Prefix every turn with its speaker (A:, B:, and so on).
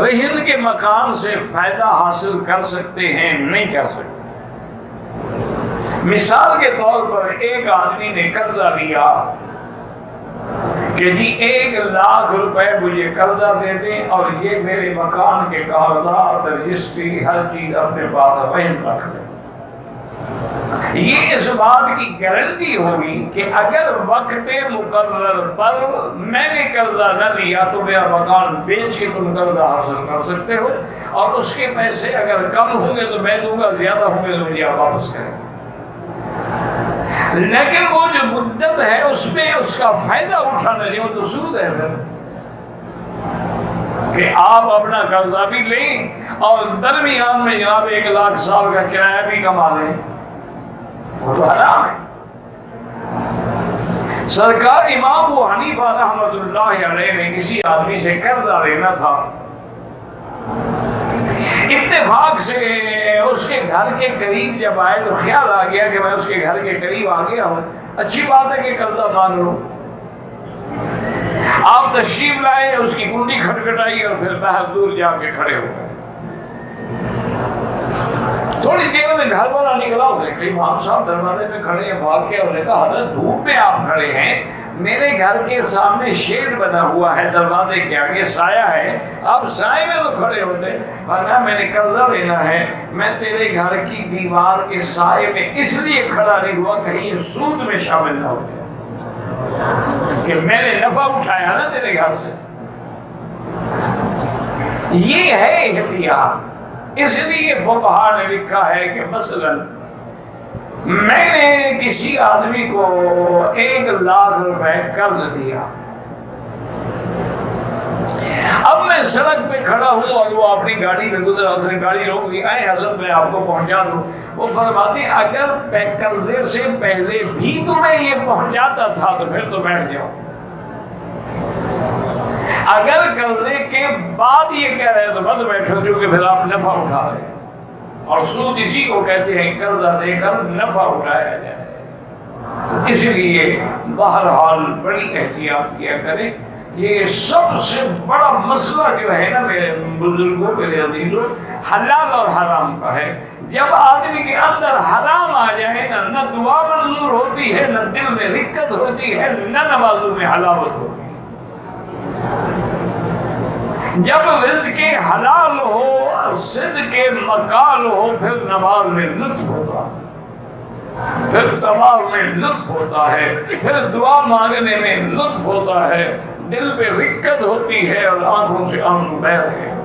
A: رہن کے مکان سے فائدہ حاصل کر سکتے ہیں؟ نہیں کر سکتے۔ مثال کے طور پر ایک آدمی نے قرضہ لیا کہ جی 1,00,000 روپے مجھے قرضہ دے دیں اور یہ میرے مکان کے کاغذات، رجسٹری، ہر چیز اپنے پاس رہن رکھ لیں۔ یہ اس بات کی گارنٹی ہوگی کہ اگر وقت مقرر پر میں نے قرضہ نہ لیا تو میرا مکان بیچ کے تم قرضہ حاصل کر سکتے ہو، اور اس کے پیسے اگر کم ہوں گے تو میں دوں گا، زیادہ ہوں گے تو مجھے آپ واپس کریں گے۔ لیکن وہ جو مدت ہے اس میں اس کا فائدہ اٹھانا نہیں، وہ تو سود ہے پھر، کہ آپ اپنا قرضہ بھی لیں اور درمیان میں جناب 1,00,000 سال کا کرایہ بھی کما لیں، وہ تو حرام ہے۔ سرکار امام ابو حنیفہ رحمۃ اللہ علیہ نے کسی آدمی سے قرضہ لینا تھا، اتفاق سے اس کے گھر کے قریب جب آئے تو خیال آ گیا کہ میں اس کے گھر کے قریب آ گیا ہوں، اچھی بات ہے کہ قرضہ مانگ لوں۔ آپ تشریف لائے، اس کی کنڈی کھٹکھٹائی اور پھر باہر دور جا کے کھڑے ہو گئے۔ تھوڑی دیر میں گھر والا نکلا، اسے کہ امام صاحب دروازے پہ کھڑے ہیں، بھاگ کے انہوں نے کہا حضرت دھوپ میں آپ کھڑے ہیں، میرے گھر کے سامنے شیڈ بنا ہوا ہے، دروازے کے آگے سایہ ہے، آپ سائے میں تو کھڑے ہوتے۔ فرمایا میں نے قرضہ لینا ہے، میں تیرے گھر کی دیوار کے سائے میں اس لیے کھڑا نہیں ہوا کہیں یہ سود میں شامل نہ ہو جائے، کہ میں نے نفع اٹھایا نا تیرے گھر سے۔ یہ ہے احتیاط۔ اس لیے فقہا نے لکھا ہے کہ مثلا میں نے کسی آدمی کو 1,00,000 روپے قرض دیا، اب میں سڑک پہ کھڑا ہوں اور وہ اپنی گاڑی پہ گزرا، اس نے گاڑی روک لی، اے حضرت میں آپ کو پہنچا دوں۔ وہ فرماتے ہیں اگر قرضے سے پہلے بھی تمہیں یہ پہنچاتا تھا تو پھر تو بیٹھ جاؤ، اگر قرضے کے بعد یہ کہہ رہے تو مت بیٹھو، کیونکہ پھر آپ نفع اٹھا رہے ہیں، اور سود اسی کو کہتے ہیں قرضہ دے کر نفع اٹھایا جائے۔ تو اس لیے بہرحال بڑی احتیاط کیا کریں۔ یہ سب سے بڑا مسئلہ جو ہے نا میرے بزرگوں، میرے عزیزوں، حلال اور حرام کا ہے۔ جب آدمی کے اندر حرام آ جائے نا، نہ دعا منظور ہوتی ہے، نہ دل میں رکت ہوتی ہے، نہ نمازوں میں حلاوت ہوتی ہے۔ جب رزق حلال ہو، صدق مقال ہو، پھر نماز میں لطف ہوتا ہے، پھر طواف میں لطف ہوتا ہے، پھر دعا مانگنے میں لطف ہوتا ہے، دل پہ رکت ہوتی ہے اور آنکھوں سے آنسو بہہ رہے ہیں۔